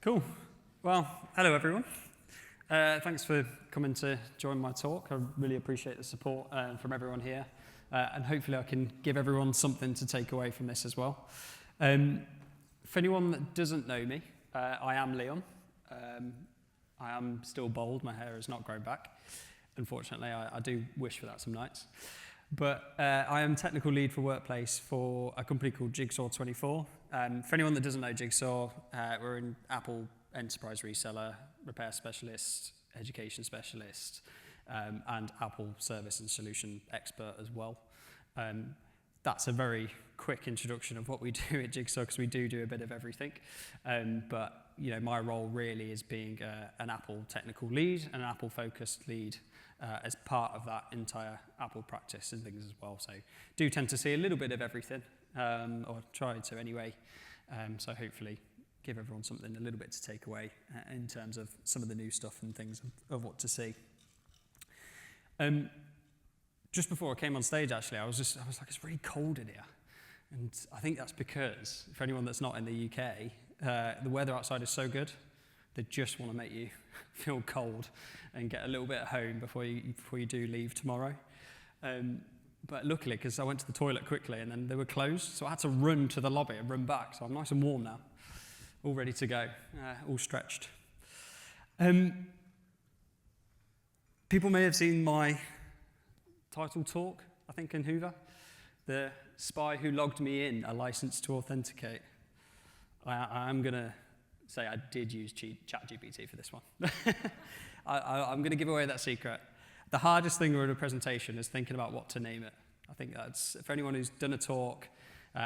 Cool. Well, hello everyone. Thanks for coming to join my talk. I really appreciate the support from everyone here. And hopefully I can give everyone something to take away from this as well. For anyone that doesn't know me, I am Leon. I am still bald. My hair has not grown back. Unfortunately, I do wish for that some nights. But I am technical lead for Workplace for a company called Jigsaw24. For anyone that doesn't know Jigsaw, we're an Apple enterprise reseller, repair specialist, education specialist, and Apple service and solution expert as well. That's a very quick introduction of what we do at Jigsaw, because we do a bit of everything. But you know, my role really is being an Apple technical lead and an Apple focused lead as part of that entire Apple practice and things as well. So do tend to see a little bit of everything, or try to anyway. So hopefully give everyone something a little bit to take away in terms of some of the new stuff and things of what to see. Just before I came on stage, actually, I was like, it's really cold in here. And I think that's because, for anyone that's not in the UK, the weather outside is so good, they just want to make you feel cold and get a little bit at home before you do leave tomorrow. But luckily, because I went to the toilet quickly and then they were closed, so I had to run to the lobby and run back. So I'm nice and warm now, all ready to go, all stretched. People may have seen my title talk, I think, in Hoover, The Spy Who Logged Me In, A License to Authenticate. I'm going to say I did use ChatGPT for this one. I'm going to give away that secret. The hardest thing with a presentation is thinking about what to name it. I think that's, for anyone who's done a talk,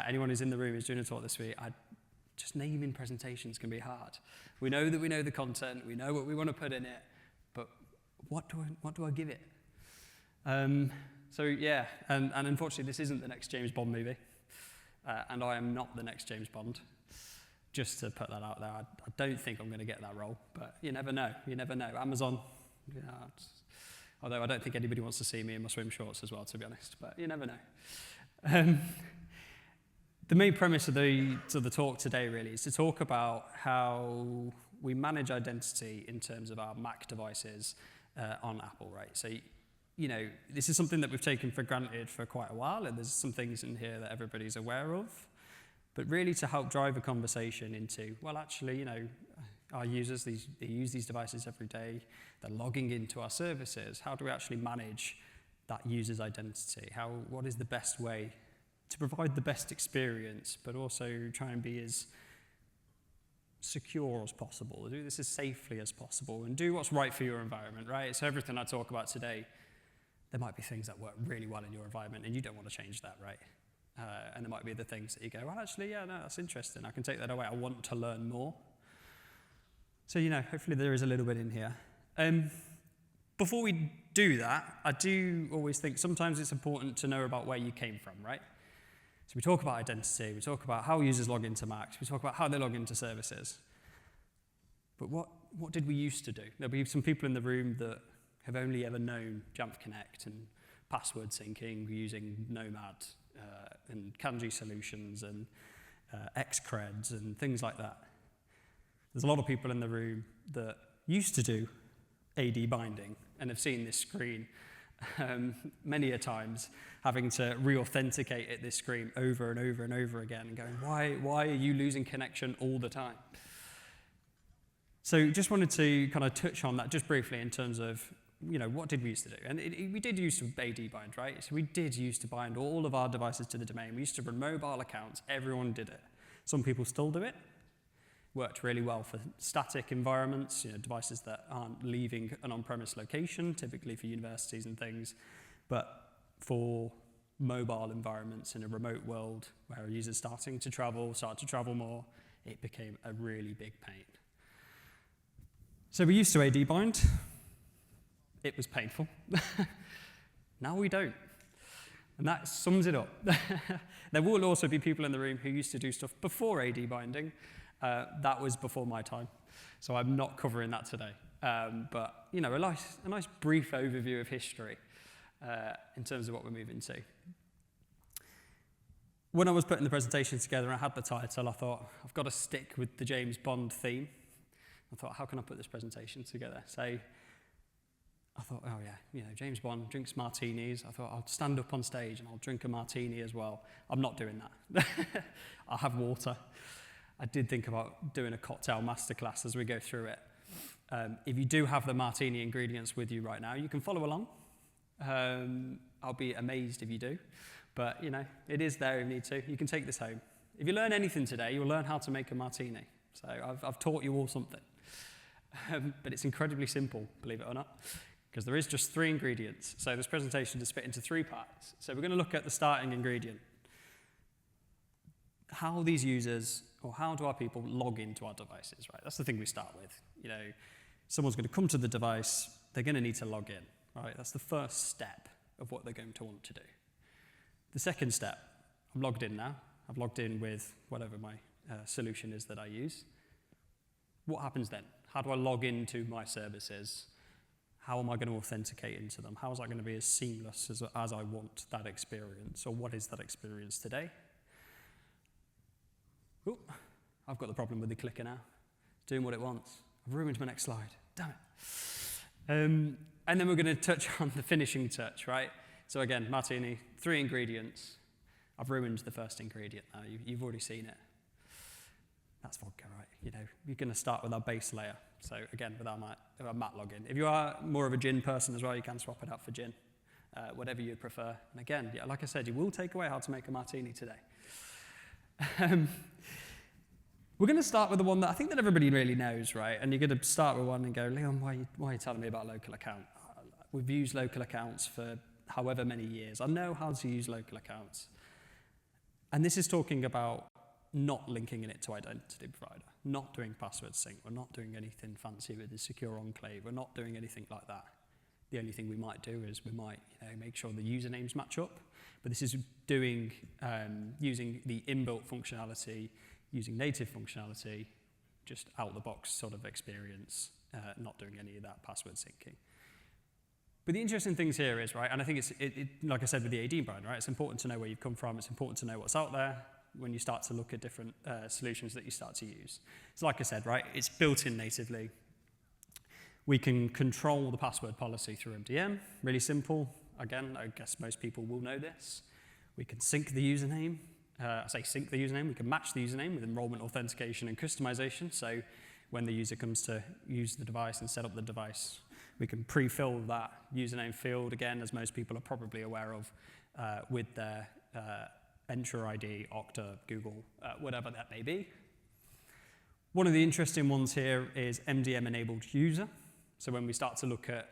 anyone who's in the room who's doing a talk this week, just naming presentations can be hard. We know that we know the content, we know what we want to put in it, but what do I give it? So yeah, and unfortunately this isn't the next James Bond movie, and I am not the next James Bond. Just to put that out there, I don't think I'm going to get that role, but you never know. You never know. Amazon, although I don't think anybody wants to see me in my swim shorts as well, to be honest, but you never know. The main premise of the talk today really is to talk about how we manage identity in terms of our Mac devices on Apple, right? So, you know, this is something that we've taken for granted for quite a while, and there's some things in here that everybody's aware of. But really to help drive a conversation into, well, actually, you know, our users, they use these devices every day, they're logging into our services. How do we actually manage that user's identity? What is the best way to provide the best experience, but also try and be as secure as possible, do this as safely as possible, and do what's right for your environment, right? So everything I talk about today, there might be things that work really well in your environment, and you don't want to change that, right? And there might be the things that you go, well, actually, yeah, no, that's interesting. I can take that away. I want to learn more. So, you know, hopefully there is a little bit in here. Before we do that, I do always think sometimes it's important to know about where you came from, right? So we talk about identity, we talk about how users log into Macs, we talk about how they log into services. But what did we used to do? There'll be some people in the room that have only ever known Jamf Connect and password syncing using Nomad, and Kanji solutions and Xcreds and things like that. There's a lot of people in the room that used to do AD binding and have seen this screen many a times, having to re-authenticate at this screen over and over and over again and going, why are you losing connection all the time? So just wanted to kind of touch on that just briefly in terms of, you know, what did we used to do? And we did used to AD bind, right? So we did used to bind all of our devices to the domain. We used to run mobile accounts. Everyone did it. Some people still do it. Worked really well for static environments, you know, devices that aren't leaving an on-premise location, typically for universities and things. But for mobile environments in a remote world where users start to travel more, it became a really big pain. So we used to AD bind. It was painful. Now we don't. And that sums it up. There will also be people in the room who used to do stuff before AD binding. That was before my time. So I'm not covering that today. But, you know, a nice brief overview of history in terms of what we're moving to. When I was putting the presentation together and I had the title, I thought, I've got to stick with the James Bond theme. I thought, how can I put this presentation together? So I thought, oh yeah, James Bond drinks martinis. I thought, I'll stand up on stage and I'll drink a martini as well. I'm not doing that. I'll have water. I did think about doing a cocktail masterclass as we go through it. If you do have the martini ingredients with you right now, you can follow along. I'll be amazed if you do. But, it is there if you need to. You can take this home. If you learn anything today, you'll learn how to make a martini. So I've taught you all something. But it's incredibly simple, believe it or not, because there is just 3 ingredients. So this presentation is split into 3 parts. So we're going to look at the starting ingredient. How these users, or how do our people log into our devices, right? That's the thing we start with. Someone's going to come to the device, they're going to need to log in, right? That's the first step of what they're going to want to do. The second step, I'm logged in now. I've logged in with whatever my solution is that I use. What happens then? How do I log into my services? How am I going to authenticate into them? How is that going to be as seamless as I want that experience? Or what is that experience today? Ooh, I've got the problem with the clicker now. It's doing what it wants. I've ruined my next slide. Damn it. And then we're going to touch on the finishing touch, right? So again, martini, 3 ingredients. I've ruined the first ingredient now. You've already seen it. That's vodka, right? You're going to start with our base layer. So again, with our mat login. If you are more of a gin person as well, you can swap it out for gin, whatever you prefer. And again, like I said, you will take away how to make a martini today. We're going to start with the one that I think that everybody really knows, right? And you're going to start with one and go, Leon, why are you telling me about local account? We've used local accounts for however many years. I know how to use local accounts. And this is talking about not linking it to identity provider, not doing password sync. We're not doing anything fancy with the secure enclave. We're not doing anything like that. The only thing we might do is we might make sure the usernames match up. But this is doing using the inbuilt functionality, using native functionality, just out-the-box sort of experience, not doing any of that password syncing. But the interesting things here is, right, and I think it's like I said with the AD brand, right, it's important to know where you've come from, it's important to know what's out there when you start to look at different solutions that you start to use. So like I said, right, it's built in natively. We can control the password policy through MDM, really simple. Again, I guess most people will know this. We can sync the username. I say sync the username, we can match the username with enrollment authentication and customization. So when the user comes to use the device and set up the device, we can pre-fill that username field, again, as most people are probably aware of, with their Entra ID, Okta, Google, whatever that may be. One of the interesting ones here is MDM-enabled user. So when we start to look at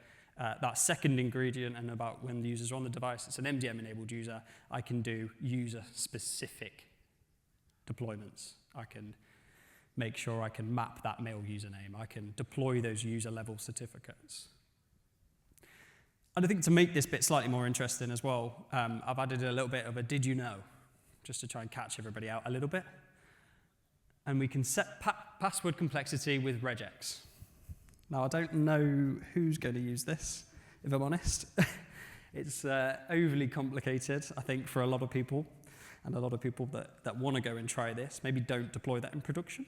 that second ingredient and about when the users are on the device, it's an MDM-enabled user. I can do user-specific deployments. I can make sure I can map that mail username. I can deploy those user-level certificates. And I think to make this bit slightly more interesting as well, I've added a little bit of a did you know, just to try and catch everybody out a little bit. And we can set password complexity with regex. Now, I don't know who's going to use this, if I'm honest. It's overly complicated, I think, for a lot of people, and a lot of people that want to go and try this. Maybe don't deploy that in production.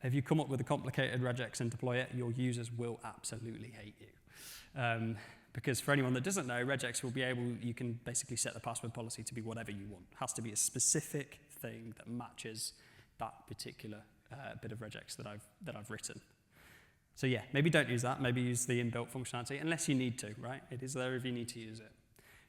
If you come up with a complicated regex and deploy it, your users will absolutely hate you. Because for anyone that doesn't know, regex will be you can basically set the password policy to be whatever you want. It has to be a specific thing that matches that particular bit of regex that I've written. So yeah, maybe don't use that. Maybe use the inbuilt functionality, unless you need to, right? It is there if you need to use it.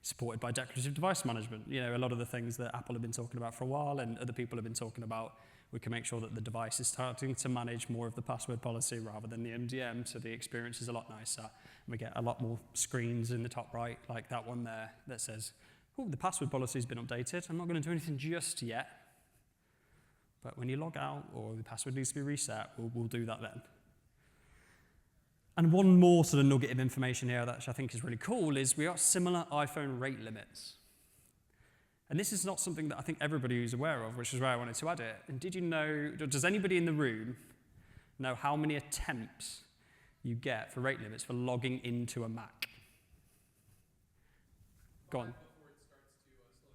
Supported by declarative device management. A lot of the things that Apple have been talking about for a while and other people have been talking about, we can make sure that the device is starting to manage more of the password policy rather than the MDM, so the experience is a lot nicer. And we get a lot more screens in the top right, like that one there, that says, oh, the password policy has been updated. I'm not going to do anything just yet. But when you log out or the password needs to be reset, we'll do that then. And one more sort of nugget of information here that I think is really cool is we got similar iPhone rate limits. And this is not something that I think everybody is aware of, which is why I wanted to add it. And did you know, does anybody in the room know how many attempts you get for rate limits for logging into a Mac? Go on. Before it starts to slow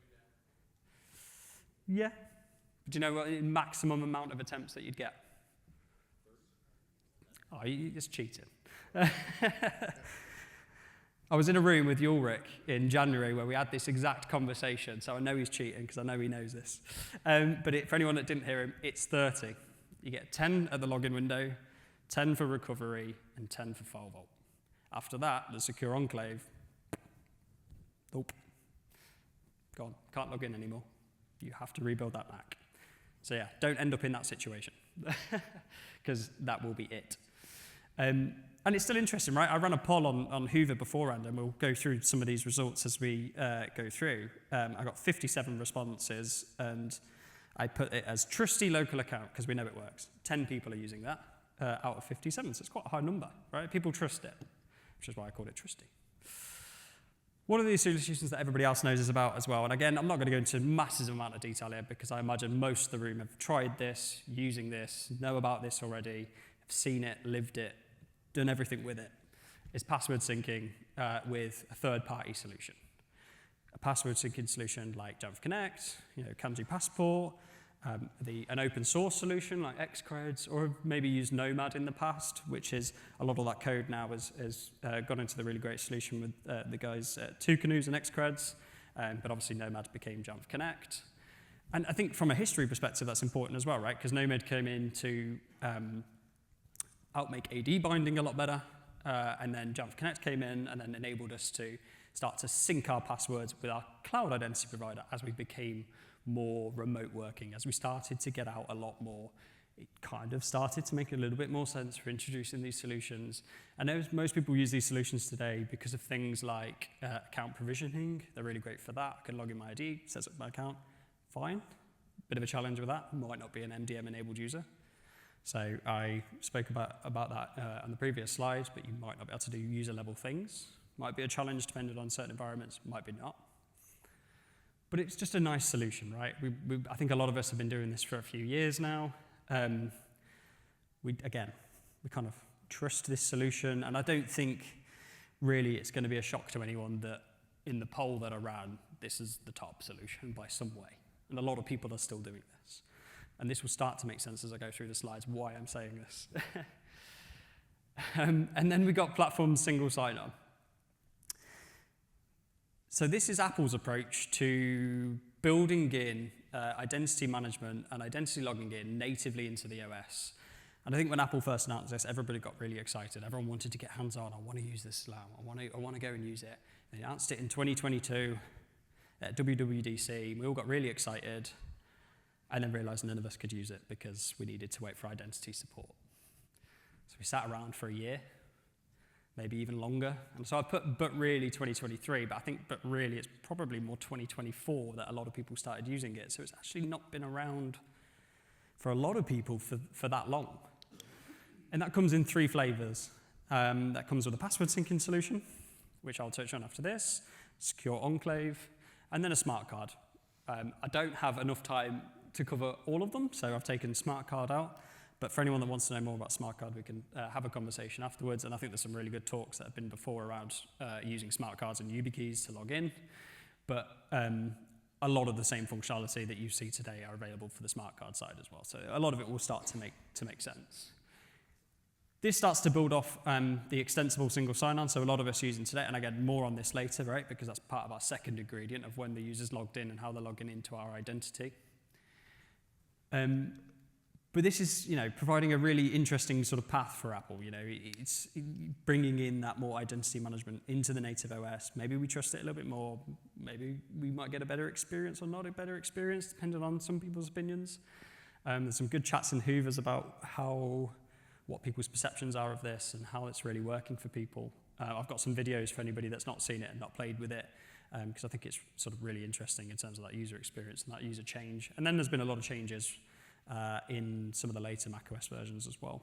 you down. Yeah. Do you know what the maximum amount of attempts that you'd get? Oh, it's cheating. I was in a room with Ulrich in January where we had this exact conversation, so I know he's cheating because I know he knows this. But for anyone that didn't hear him, it's 30. You get 10 at the login window, 10 for recovery, and 10 for file vault. After that, the secure enclave, nope, gone, can't log in anymore. You have to rebuild that Mac. So yeah, don't end up in that situation, because that will be it. And it's still interesting, right? I ran a poll on Hoover beforehand, and we'll go through some of these results as we go through. I got 57 responses, and I put it as trusty local account, because we know it works. 10 people are using that out of 57, so it's quite a high number, right? People trust it, which is why I called it trusty. One of these solutions that everybody else knows is about as well, and again, I'm not going to go into massive amount of detail here, because I imagine most of the room have tried this, using this, know about this already, have seen it, lived it, done everything with it, is password syncing with a third-party solution. A password syncing solution like Jamf Connect, Kanji Passport, an open source solution like Xcreds, or maybe used Nomad in the past, which is a lot of that code now has gone into the really great solution with the guys at theoccasional and Xcreds, but obviously Nomad became Jamf Connect. And I think from a history perspective, that's important as well, right? Because Nomad came in to outmake AD binding a lot better, and then Jamf Connect came in and then enabled us to start to sync our passwords with our cloud identity provider as we became more remote working. As we started to get out a lot more, it kind of started to make a little bit more sense for introducing these solutions. I know most people use these solutions today because of things like account provisioning. They're really great for that. I can log in my ID, sets up my account, fine. Bit of a challenge with that, might not be an MDM-enabled user. So I spoke about that on the previous slides, but you might not be able to do user-level things. Might be a challenge depending on certain environments, might be not. But it's just a nice solution, right? I think a lot of us have been doing this for a few years now. We kind of trust this solution, and I don't think really it's going to be a shock to anyone that in the poll that I ran, this is the top solution by some way. And a lot of people are still doing this. And this will start to make sense as I go through the slides, why I'm saying this. And then we got platform single sign-on. So this is Apple's approach to building in identity management and identity logging in natively into the OS. And I think when Apple first announced this, everybody got really excited. Everyone wanted to get hands-on. I want to use this now. I want to go and use it. They announced it in 2022 at WWDC. We all got really excited, and then realized none of us could use it because we needed to wait for identity support. So we sat around for a year, maybe even longer. And so I put but really 2023, but I think but really it's probably more 2024 that a lot of people started using it. So it's actually not been around for a lot of people for that long. And that comes in 3 flavors. That comes with a password syncing solution, which I'll touch on after this, secure enclave, and then a smart card. I don't have enough time to cover all of them, so I've taken smart card out. But for anyone that wants to know more about smart card, we can have a conversation afterwards. And I think there's some really good talks that have been before around using smart cards and YubiKeys to log in. But a lot of the same functionality that you see today are available for the smart card side as well. So a lot of it will start to make sense. This starts to build off the extensible single sign-on, so a lot of us using today, and again, more on this later, right? Because that's part of our second ingredient of when the user's logged in and how they're logging into our identity. But this is, providing a really interesting sort of path for Apple. It's bringing in that more identity management into the native OS. Maybe we trust it a little bit more. Maybe we might get a better experience or not a better experience, depending on some people's opinions. There's some good chats in Hoovers about what people's perceptions are of this and how it's really working for people. I've got some videos for anybody that's not seen it and not played with it, because I think it's sort of really interesting in terms of that user experience and that user change. And then there's been a lot of changes in some of the later macOS versions as well.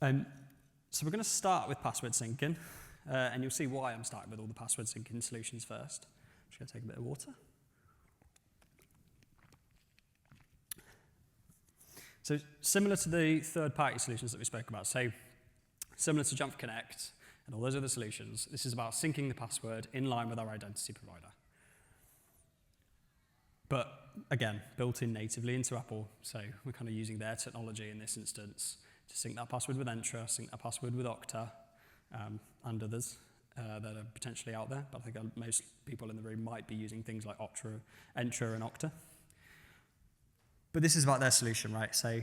So we're going to start with password syncing, and you'll see why I'm starting with all the password syncing solutions first. I'm just going to take a bit of water. So similar to the third-party solutions that we spoke about, so similar to Jamf Connect and all those other solutions, this is about syncing the password in line with our identity provider. But again, built in natively into Apple, so we're kind of using their technology in this instance to sync that password with Entra, sync that password with Okta, and others that are potentially out there. But I think most people in the room might be using things like Entra and Okta. But this is about their solution, right? So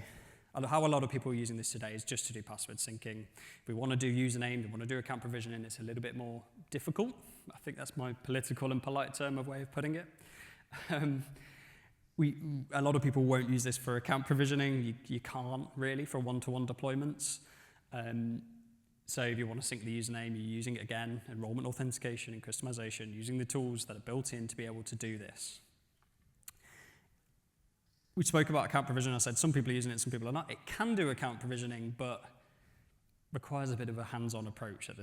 how a lot of people are using this today is just to do password syncing. If we want to do username, we want to do account provisioning, it's a little bit more difficult. I think that's my political and polite term of way of putting it. A lot of people won't use this for account provisioning. You can't really for one-to-one deployments. So if you want to sync the username, you're using it again, enrollment authentication and customization, using the tools that are built in to be able to do this. We spoke about account provisioning. I said some people are using it, some people are not. It can do account provisioning, but requires a bit of a hands-on approach at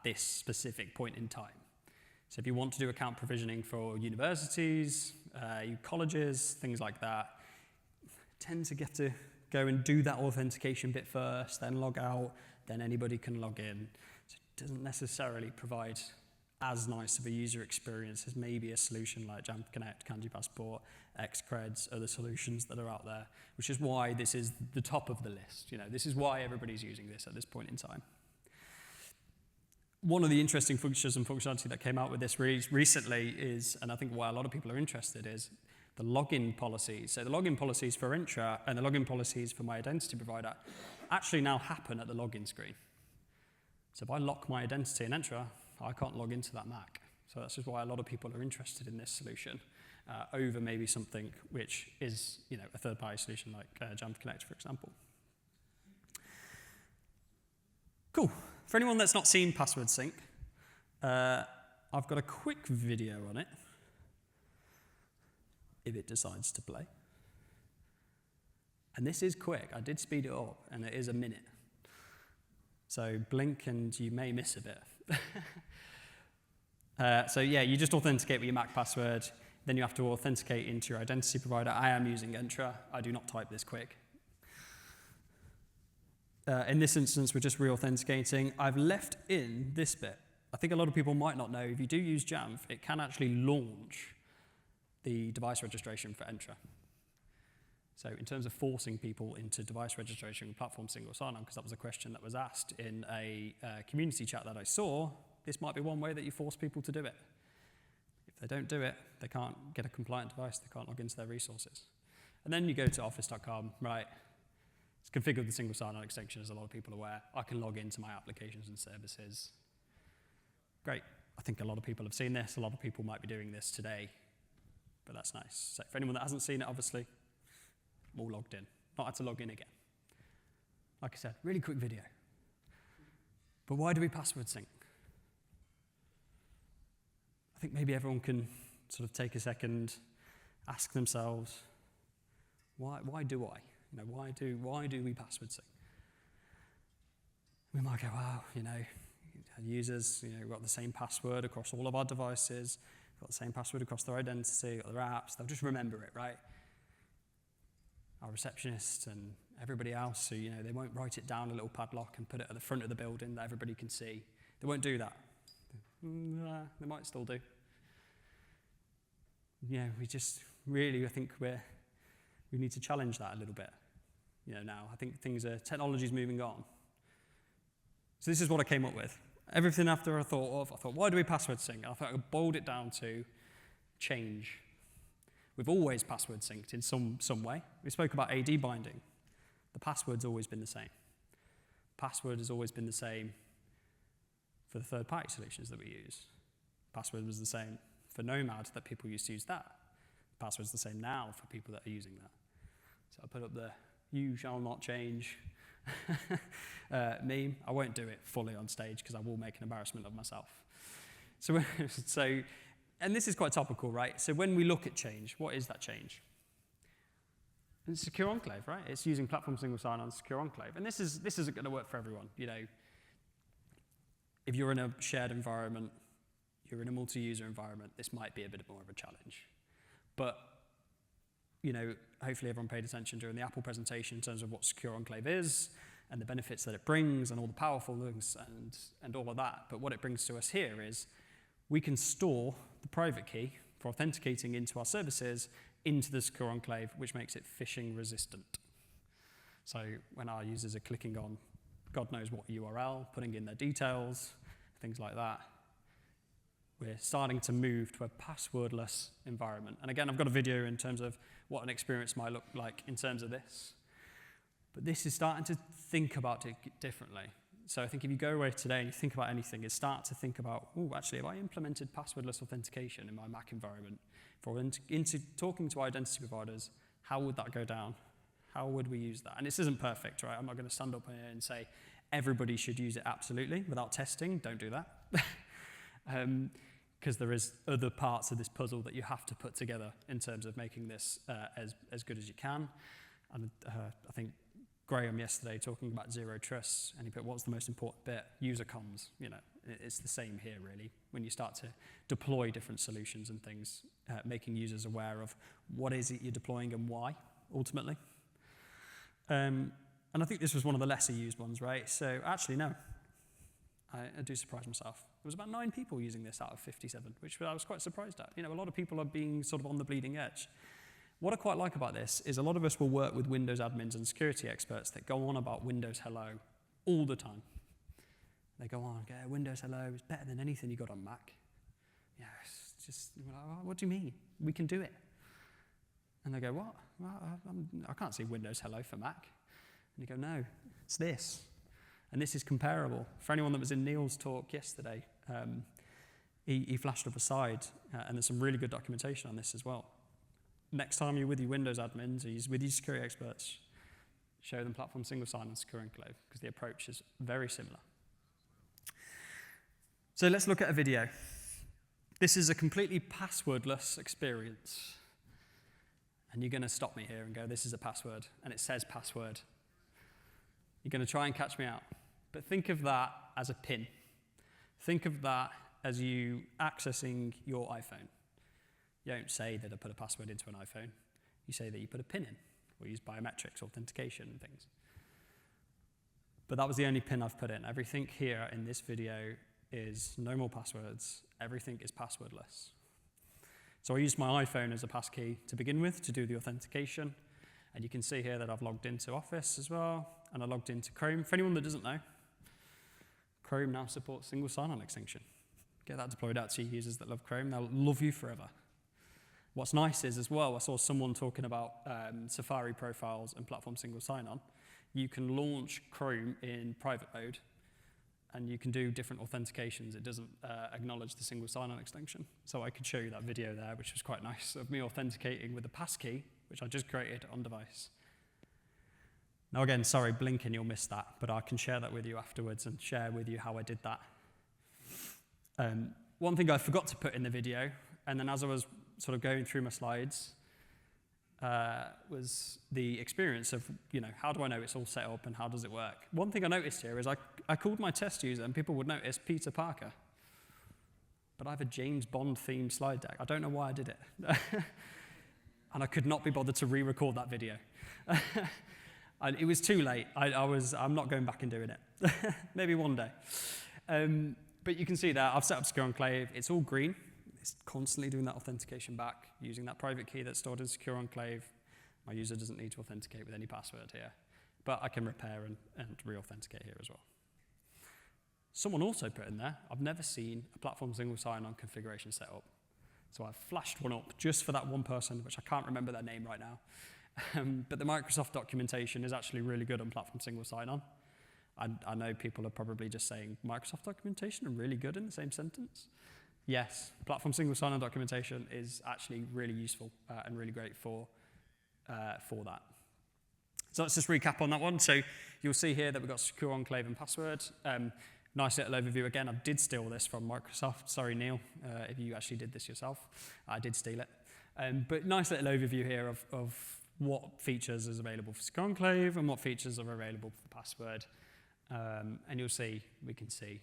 this specific point in time. So if you want to do account provisioning for universities, colleges, things like that, tend to get to go and do that authentication bit first, then log out, then anybody can log in. So it doesn't necessarily provide as nice of a user experience as maybe a solution like Jamf Connect, Kanji Passport, Xcreds, other solutions that are out there, which is why this is the top of the list. This is why everybody's using this at this point in time. One of the interesting features and functionality that came out with this recently is, and I think why a lot of people are interested, is the login policies. So the login policies for Entra and the login policies for my identity provider actually now happen at the login screen. So if I lock my identity in Entra, I can't log into that Mac. So that's just why a lot of people are interested in this solution over maybe something which is a third-party solution like Jamf Connect, for example. Cool. For anyone that's not seen Password Sync, I've got a quick video on it, if it decides to play. And this is quick. I did speed it up, and it is a minute. So blink, and you may miss a bit. So yeah, you just authenticate with your Mac password. Then you have to authenticate into your identity provider. I am using Entra. I do not type this quick. In this instance, we're just re-authenticating. I've left in this bit. I think a lot of people might not know, if you do use Jamf, it can actually launch the device registration for Entra. So in terms of forcing people into device registration with platform single sign-on, because that was a question that was asked in a community chat that I saw, this might be one way that you force people to do it. If they don't do it, they can't get a compliant device, they can't log into their resources. And then you go to office.com, right? It's configured the single sign-on extension, as a lot of people are aware. I can log into my applications and services. Great. I think a lot of people have seen this. A lot of people might be doing this today, but that's nice. So for anyone that hasn't seen it, obviously, all logged in. Not had to log in again. Like I said, really quick video. But why do we password sync? I think maybe everyone can sort of take a second, ask themselves, why do I? Why do we password sync? We might go, wow, users, we've got the same password across all of our devices, we've got the same password across their identity, or their apps, they'll just remember it, right? Our receptionist and everybody else, who, they won't write it down a little padlock and put it at the front of the building that everybody can see. They won't do that. They might still do. We just really, I think we need to challenge that a little bit. Now I think technology's moving on. So this is what I came up with. Everything after I thought, why do we password sync? I thought I boiled it down to change. We've always password synced in some way. We spoke about AD binding. The password's always been the same. Password has always been the same for the third-party solutions that we use. Password was the same for Nomad that people used to use that. Password's the same now for people that are using that. So I put up the "you shall not change" meme. I won't do it fully on stage because I will make an embarrassment of myself. And this is quite topical, right? So when we look at change, what is that change? It's secure enclave, right? It's using platform single sign-on secure enclave. And this isn't going to work for everyone. If you're in a shared environment, you're in a multi-user environment, this might be a bit more of a challenge. But hopefully everyone paid attention during the Apple presentation in terms of what secure enclave is and the benefits that it brings and all the powerful things and all of that. But what it brings to us here is we can store the private key for authenticating into our services into the secure enclave, which makes it phishing resistant. So when our users are clicking on God knows what URL, putting in their details, things like that, we're starting to move to a passwordless environment. And again, I've got a video in terms of what an experience might look like in terms of this. But this is starting to think about it differently. So I think if you go away today and you think about anything, is start to think about, oh, actually, if I implemented passwordless authentication in my Mac environment, for into talking to identity providers, how would that go down? How would we use that? And this isn't perfect, right? I'm not going to stand up here and say everybody should use it absolutely without testing. Don't do that. Because there is other parts of this puzzle that you have to put together in terms of making this as good as you can. And I think Graham yesterday talking about zero trust, and he put, what's the most important bit? User comms. You know, it's the same here really. When you start to deploy different solutions and things, making users aware of what is it you're deploying and why, ultimately. And I think this was one of the lesser used ones, right? So actually, no. I do surprise myself. There was about 9 people using this out of 57, which I was quite surprised at. You know, a lot of people are being sort of on the bleeding edge. What I quite like about this is a lot of us will work with Windows admins and security experts that go on about Windows Hello all the time. They go on, okay, Windows Hello is better than anything you got on Mac. Yeah, it's just, what do you mean? We can do it. And they go, what? Well, I can't see Windows Hello for Mac. And you go, no, it's this. And this is comparable. For anyone that was in Neil's talk yesterday, he flashed up a slide, and there's some really good documentation on this as well. Next time you're with your Windows admins, or you're with your security experts, show them platform single sign-on secure enclave, because the approach is very similar. So let's look at a video. This is a completely passwordless experience. And you're going to stop me here and go, this is a password, and it says password. You're going to try and catch me out. But think of that as a pin. Think of that as you accessing your iPhone. You don't say that I put a password into an iPhone. You say that you put a pin in, or use biometrics, authentication, and things. But that was the only pin I've put in. Everything here in this video is no more passwords. Everything is passwordless. So I used my iPhone as a passkey to begin with to do the authentication. And you can see here that I've logged into Office as well, and I logged into Chrome. For anyone that doesn't know, Chrome now supports single sign-on extension. Get that deployed out to your users that love Chrome. They'll love you forever. What's nice is, as well, I saw someone talking about Safari profiles and platform single sign-on. You can launch Chrome in private mode, and you can do different authentications. It doesn't acknowledge the single sign-on extension. So I could show you that video there, which was quite nice, of me authenticating with a passkey, which I just created on device. Now again, sorry, blinking, you'll miss that, but I can share that with you afterwards and share with you how I did that. One thing I forgot to put in the video, and then as I was sort of going through my slides, was the experience of, you know, how do I know it's all set up and how does it work? One thing I noticed here is I called my test user, and people would notice Peter Parker. But I have a James Bond themed slide deck. I don't know why I did it. And I could not be bothered to re-record that video. And it was too late. I'm not going back and doing it. Maybe one day. But you can see that I've set up Secure Enclave. It's all green. It's constantly doing that authentication back, using that private key that's stored in Secure Enclave. My user doesn't need to authenticate with any password here. But I can repair and re-authenticate here as well. Someone also put in there, I've never seen a platform single sign-on configuration set up. So I've flashed one up just for that one person, which I can't remember their name right now. But the Microsoft documentation is actually really good on platform single sign-on. I know people are probably just saying Microsoft documentation and really good in the same sentence. Yes, platform single sign-on documentation is actually really useful and really great for that. So let's just recap on that one. So you'll see here that we've got Secure Enclave and password. Nice little overview. Again, I did steal this from Microsoft. Sorry, Neil, if you actually did this yourself. I did steal it. But nice little overview here of what features is available for Secure Enclave and what features are available for password. And you'll see, we can see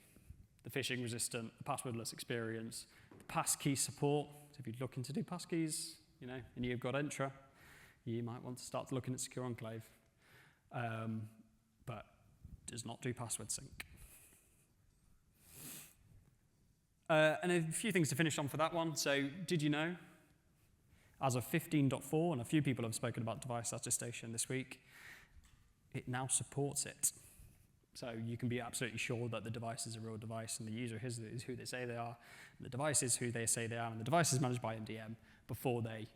the phishing resistant, the passwordless experience, the passkey support. So if you're looking to do passkeys, you know, and you've got Entra, you might want to start looking at Secure Enclave. But does not do password sync. And a few things to finish on for that one. So did you know, as of 15.4, and a few people have spoken about device attestation this week, it now supports it. So you can be absolutely sure that the device is a real device and the user is who they say they are, and the device is who they say they are, and the device is managed by MDM before they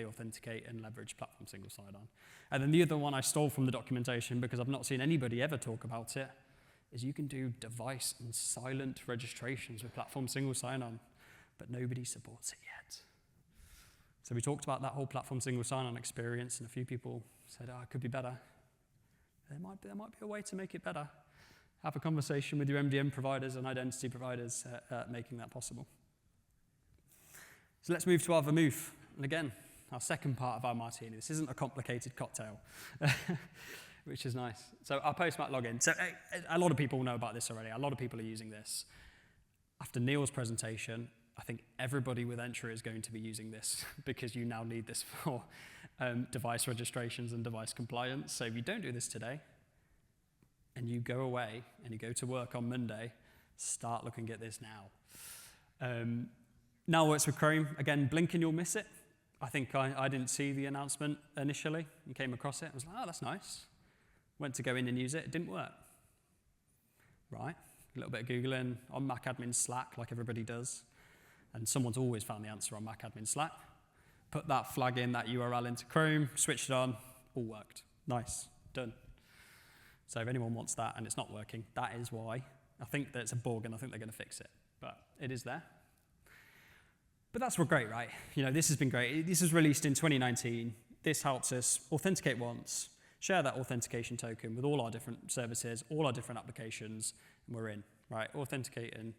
authenticate and leverage platform single sign-on. And then the other one I stole from the documentation because I've not seen anybody ever talk about it is you can do device and silent registrations with platform single sign-on, but nobody supports it yet. So we talked about that whole platform single sign-on experience, and a few people said, oh, it could be better. There might be a way to make it better. Have a conversation with your MDM providers and identity providers making that possible. So let's move to our vermouth. And again, our second part of our martini. This isn't a complicated cocktail, which is nice. So our Postmat login. So a lot of people know about this already. A lot of people are using this. After Neil's presentation, I think everybody with Entra is going to be using this because you now need this for device registrations and device compliance. So if you don't do this today, and you go away and you go to work on Monday, start looking at this now. Now works with Chrome. Again, blink and you'll miss it. I think I didn't see the announcement initially and came across it. I was like, oh, that's nice. Went to go in and use it. It didn't work. Right. A little bit of Googling on Mac admin Slack, like everybody does. And someone's always found the answer on Mac admin Slack. Put that flag in, that URL into Chrome, switched it on, all worked. Nice. Done. So if anyone wants that and it's not working, that is why. I think that it's a bug and I think they're going to fix it. But it is there. But that's great, right? You know, this has been great. This was released in 2019. This helps us authenticate once, share that authentication token with all our different services, all our different applications, and we're in, right? Authenticating.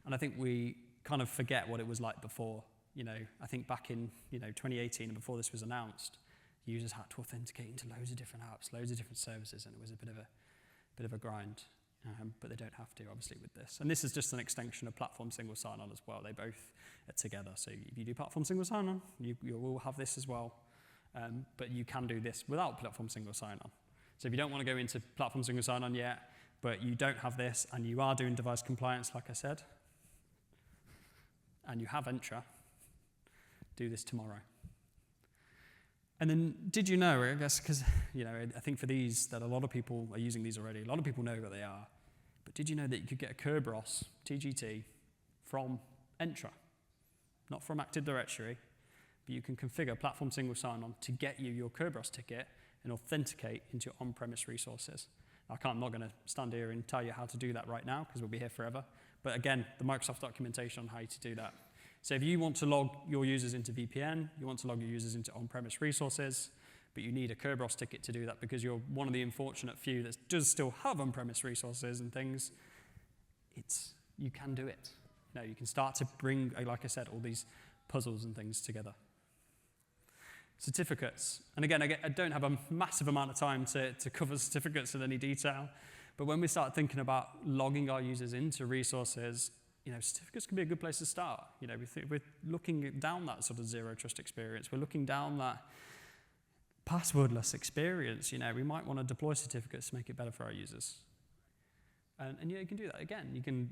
And I think we kind of forget what it was like before. You know, I think back in 2018 and before this was announced, users had to authenticate into loads of different apps, loads of different services, and it was a bit of a grind. But they don't have to, obviously, with this. And this is just an extension of platform single sign-on as well. They both are together. So if you do platform single sign-on, you will have this as well. But you can do this without platform single sign-on. So if you don't want to go into platform single sign-on yet, but you don't have this, and you are doing device compliance, like I said, and you have Entra, do this tomorrow. And then, did you know, I guess, because, I think for these, that a lot of people are using these already. A lot of people know what they are. But did you know that you could get a Kerberos TGT from Entra? Not from Active Directory, but you can configure platform single sign-on to get you your Kerberos ticket and authenticate into your on-premise resources. I'm not going to stand here and tell you how to do that right now, because we'll be here forever. But again, the Microsoft documentation on how to do that. So if you want to log your users into VPN, you want to log your users into on-premise resources, but you need a Kerberos ticket to do that because you're one of the unfortunate few that does still have on-premise resources and things, you can do it. You can start to bring, like I said, all these puzzles and things together. Certificates. And again, I don't have a massive amount of time to cover certificates in any detail, but when we start thinking about logging our users into resources, certificates can be a good place to start. We're looking down that sort of zero trust experience. We're looking down that passwordless experience. We might want to deploy certificates to make it better for our users. And you can do that. Again, you can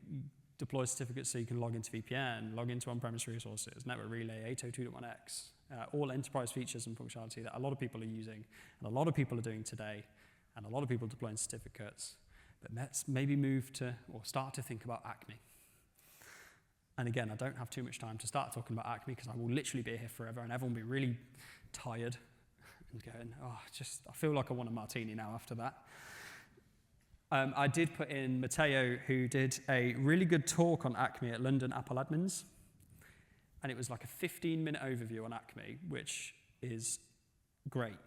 deploy certificates so you can log into VPN, log into on-premise resources, network relay, 802.1x, all enterprise features and functionality that a lot of people are using, and a lot of people are doing today, and a lot of people deploying certificates. But let's maybe move to, or start to think about Acme. And again, I don't have too much time to start talking about Acme because I will literally be here forever and everyone will be really tired and going, I feel like I want a martini now after that. I did put in Matteo, who did a really good talk on Acme at London Apple Admins. And it was like a 15-minute overview on Acme, which is great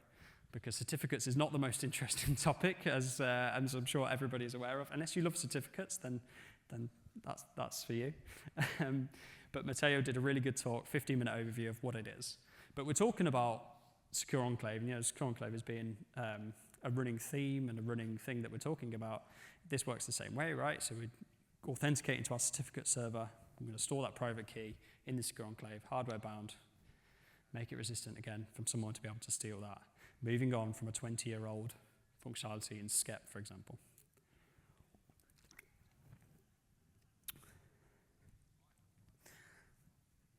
because certificates is not the most interesting topic, as I'm sure everybody is aware of. Unless you love certificates, then that's for you. But Matteo did a really good talk, 15-minute overview of what it is. But we're talking about Secure Enclave. Secure Enclave as being a running theme and a running thing that we're talking about. This works the same way, right? So we authenticate into our certificate server. I'm going to store that private key in the Secure Enclave, hardware bound, make it resistant again from someone to be able to steal that. Moving on from a 20-year-old functionality in SCEP, for example.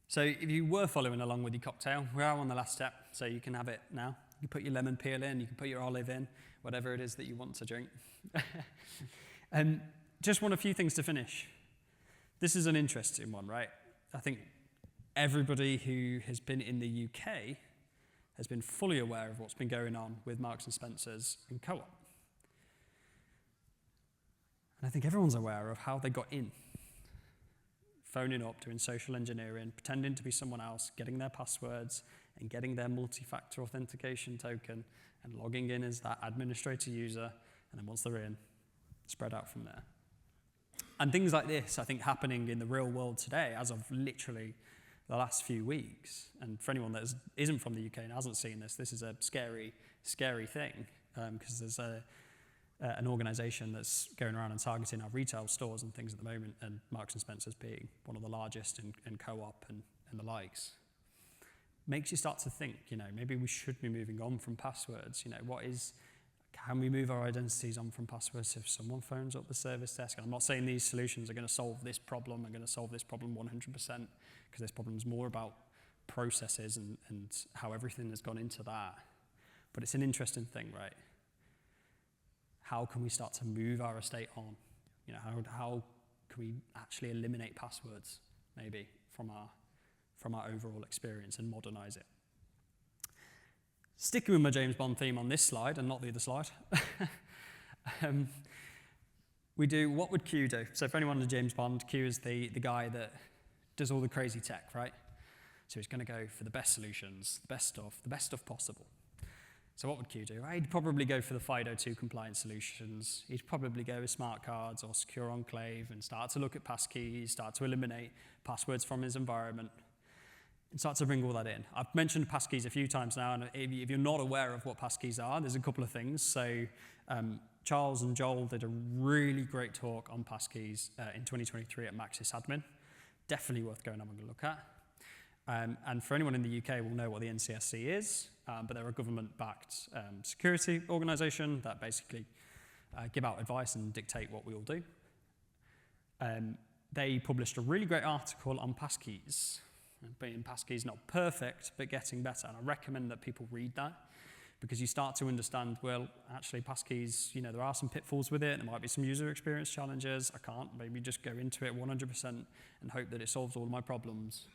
So if you were following along with your cocktail, we are on the last step, so you can have it now. You can put your lemon peel in, you can put your olive in, whatever it is that you want to drink. And just want a few things to finish. This is an interesting one, right? I think everybody who has been in the UK has been fully aware of what's been going on with Marks and Spencer's and Co-op. And I think everyone's aware of how they got in. Phoning up, doing social engineering, pretending to be someone else, getting their passwords, and getting their multi-factor authentication token, and logging in as that administrator user, and then once they're in, spread out from there. And things like this, I think, happening in the real world today, as of literally the last few weeks. And for anyone that isn't from the UK and hasn't seen this, this is a scary, scary thing, because there's an organisation that's going around and targeting our retail stores and things at the moment, and Marks and Spencer's being one of the largest in Co-op and the likes. Makes you start to think, maybe we should be moving on from passwords. Can we move our identities on from passwords if someone phones up the service desk? And I'm not saying these solutions are going to solve this problem, are going to solve this problem 100%, because this problem is more about processes and how everything has gone into that. But it's an interesting thing, right? How can we start to move our estate on? How can we actually eliminate passwords, maybe, from our overall experience and modernize it? Sticking with my James Bond theme on this slide, and not the other slide, we do, what would Q do? So for anyone in James Bond, Q is the guy that does all the crazy tech, right? So he's going to go for the best solutions, the best stuff possible. So what would Q do? He'd probably go for the FIDO2 compliant solutions. He'd probably go with smart cards or secure enclave and start to look at passkeys, start to eliminate passwords from his environment, and start to bring all that in. I've mentioned passkeys a few times now, and if you're not aware of what passkeys are, there's a couple of things. So Charles and Joel did a really great talk on passkeys in 2023 at Maxis Admin. Definitely worth going and having a look at. And for anyone in the UK will know what the NCSC is, but they're a government-backed security organisation that basically give out advice and dictate what we all do. They published a really great article on passkeys. Being passkeys not perfect, but getting better. And I recommend that people read that, because you start to understand, well, actually passkeys, there are some pitfalls with it. There might be some user experience challenges. I can't maybe just go into it 100% and hope that it solves all of my problems.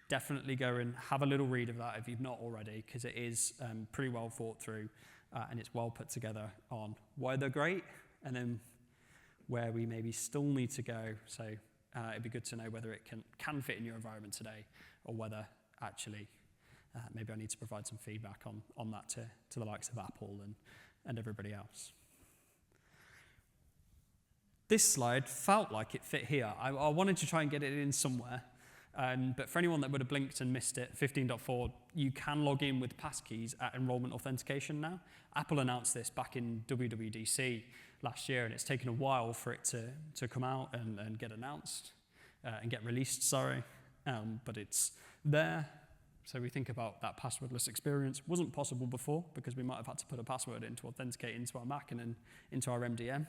Definitely go and have a little read of that if you've not already, because it is pretty well thought through and it's well put together on why they're great and then where we maybe still need to go. So it'd be good to know whether it can fit in your environment today, or whether actually maybe I need to provide some feedback on that to the likes of Apple and everybody else. This slide felt like it fit here. I wanted to try and get it in somewhere, but for anyone that would have blinked and missed it, 15.4, you can log in with passkeys at enrollment authentication now. Apple announced this back in WWDC last year, and it's taken a while for it to come out and get announced, and get released, sorry. But it's there. So we think about that passwordless experience. Wasn't possible before, because we might have had to put a password in to authenticate into our Mac and then into our MDM.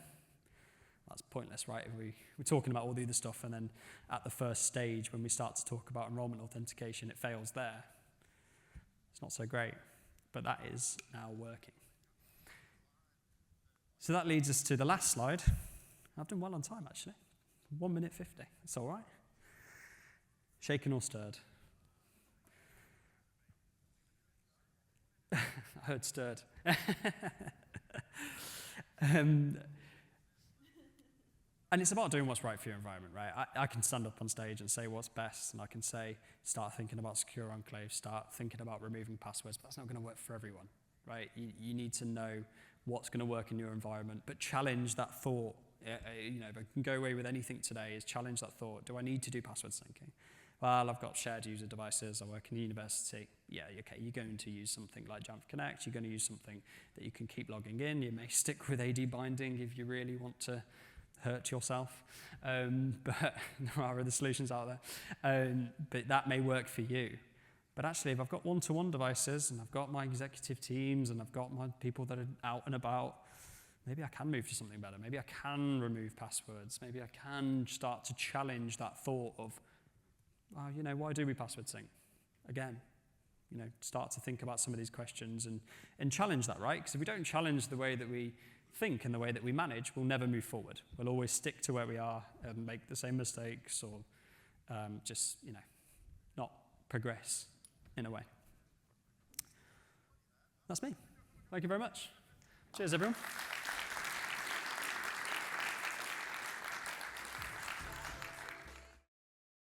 That's pointless, right? If we're talking about all the other stuff, and then at the first stage, when we start to talk about enrollment authentication, it fails there. It's not so great, but that is now working. So that leads us to the last slide. I've done well on time, actually. 1 minute 50. It's all right. Shaken or stirred? I heard stirred. And it's about doing what's right for your environment, right? I can stand up on stage and say what's best, and I can say, start thinking about secure enclave, start thinking about removing passwords, but that's not going to work for everyone, right? You need to know what's going to work in your environment, but challenge that thought. If I can go away with anything today, is challenge that thought. Do I need to do password syncing? Well, I've got shared user devices, I work in university. Yeah, okay, you're going to use something like Jamf Connect, you're going to use something that you can keep logging in. You may stick with AD binding if you really want to hurt yourself, but there are other solutions out there. But that may work for you. But actually, if I've got one-to-one devices, and I've got my executive teams, and I've got my people that are out and about, maybe I can move to something better. Maybe I can remove passwords. Maybe I can start to challenge that thought of, why do we password sync? Again, start to think about some of these questions and challenge that, right? Because if we don't challenge the way that we think and the way that we manage, we'll never move forward. We'll always stick to where we are and make the same mistakes or just, not progress in a way. That's me. Thank you very much. Cheers, everyone.